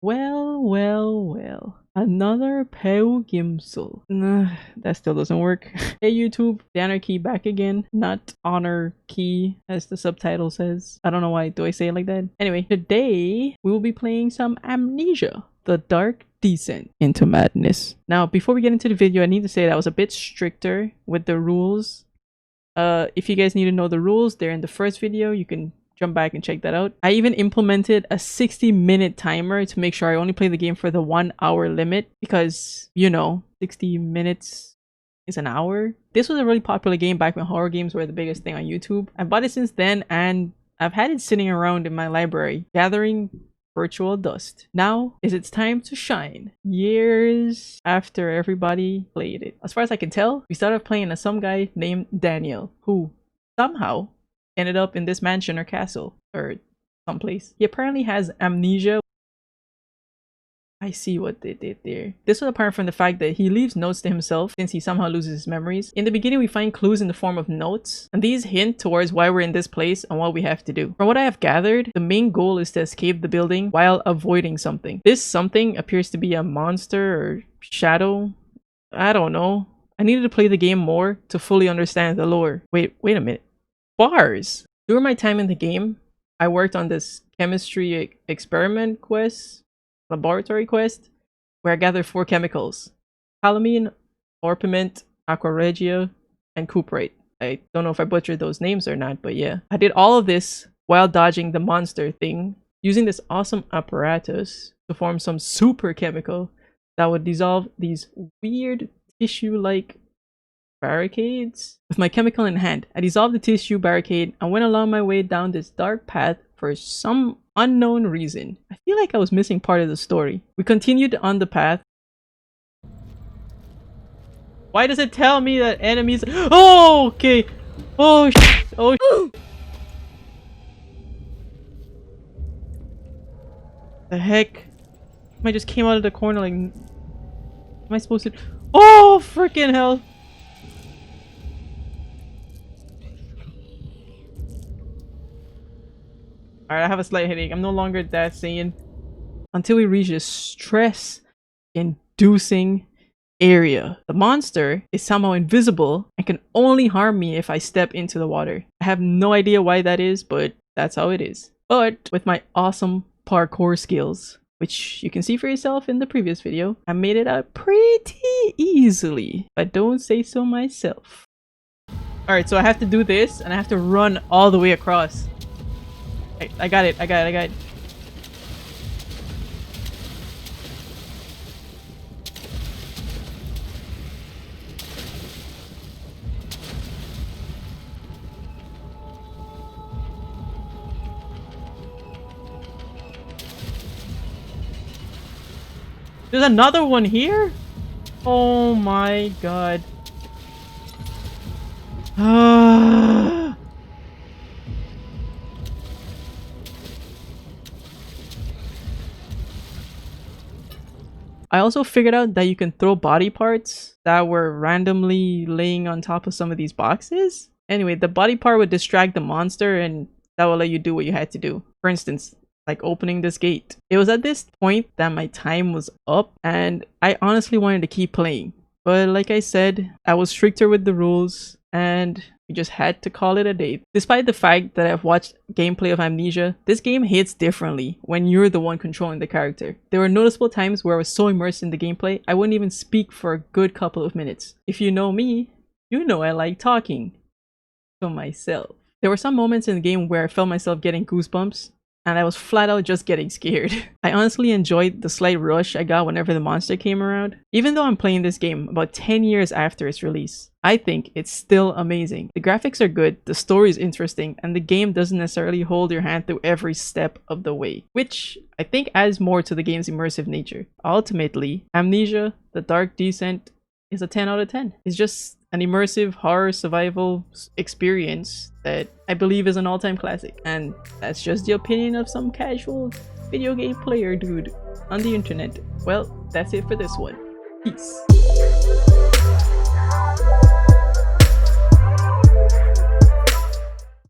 Well. Another PEUGIMSL. Nah, that still doesn't work. Hey YouTube, TheAnvrchy back again. Not honor key as the subtitle says. I don't know why do I say it like that. Anyway, today we will be playing some Amnesia, the dark descent into madness. Now, before we get into the video, I need to say that I was a bit stricter with the rules. If you guys need to know the rules, they're in the first video. You can jump back and check that out. I even implemented a 60-minute timer to make sure I only play the game for the 1 hour limit because, you know, 60 minutes is an hour. This was a really popular game back when horror games were the biggest thing on YouTube. I bought it since then and I've had it sitting around in my library gathering virtual dust. Now is its time to shine. Years after everybody played it. As far as I can tell, we started playing as some guy named Daniel who somehow ended up in this mansion or castle or someplace. He apparently has amnesia. I see what they did there. This was apparent from the fact that he leaves notes to himself since he somehow loses his memories. In the beginning, we find clues in the form of notes, and these hint towards why we're in this place and what we have to do. From what I have gathered, the main goal is to escape the building while avoiding something. This something appears to be a monster or shadow. I don't know. I needed to play the game more to fully understand the lore. Wait a minute. Bars! During my time in the game, I worked on this chemistry experiment quest, laboratory quest, where I gathered 4 chemicals: calamine, orpiment, aqua regia, and cuprate. I don't know if I butchered those names or not, but yeah. I did all of this while dodging the monster thing, using this awesome apparatus to form some super chemical that would dissolve these weird tissue-like barricades. With my chemical in hand, I dissolved the tissue barricade and went along my way down this dark path for some unknown reason. I feel like I was missing part of the story. We continued on the path. Why does it tell me that enemies— oh, okay. Oh shit. Oh the heck? I just came out of the corner like— am I supposed to— oh freaking hell. Alright, I have a slight headache. I'm no longer that sane. Until we reach this stress-inducing area. The monster is somehow invisible and can only harm me if I step into the water. I have no idea why that is, but that's how it is. But with my awesome parkour skills, which you can see for yourself in the previous video, I made it out pretty easily, if I don't say so myself. Alright, so I have to do this and I have to run all the way across. I got it. There's another one here? Oh my god. I also figured out that you can throw body parts that were randomly laying on top of some of these boxes. Anyway, the body part would distract the monster and that will let you do what you had to do. For instance, like opening this gate. It was at this point that my time was up and I honestly wanted to keep playing. But like I said, I was stricter with the rules and we just had to call it a day. Despite the fact that I've watched gameplay of Amnesia, this game hits differently when you're the one controlling the character. There were noticeable times where I was so immersed in the gameplay, I wouldn't even speak for a good couple of minutes. If you know me, you know I like talking to myself. There were some moments in the game where I felt myself getting goosebumps, and I was flat out just getting scared. I honestly enjoyed the slight rush I got whenever the monster came around. Even though I'm playing this game about 10 years after its release, I think it's still amazing. The graphics are good, the story is interesting, and the game doesn't necessarily hold your hand through every step of the way, which I think adds more to the game's immersive nature. Ultimately, Amnesia, the Dark Descent is a 10 out of 10. It's just an immersive horror survival experience that I believe is an all-time classic. And that's just the opinion of some casual video game player dude on the internet. Well, that's it for this one. Peace.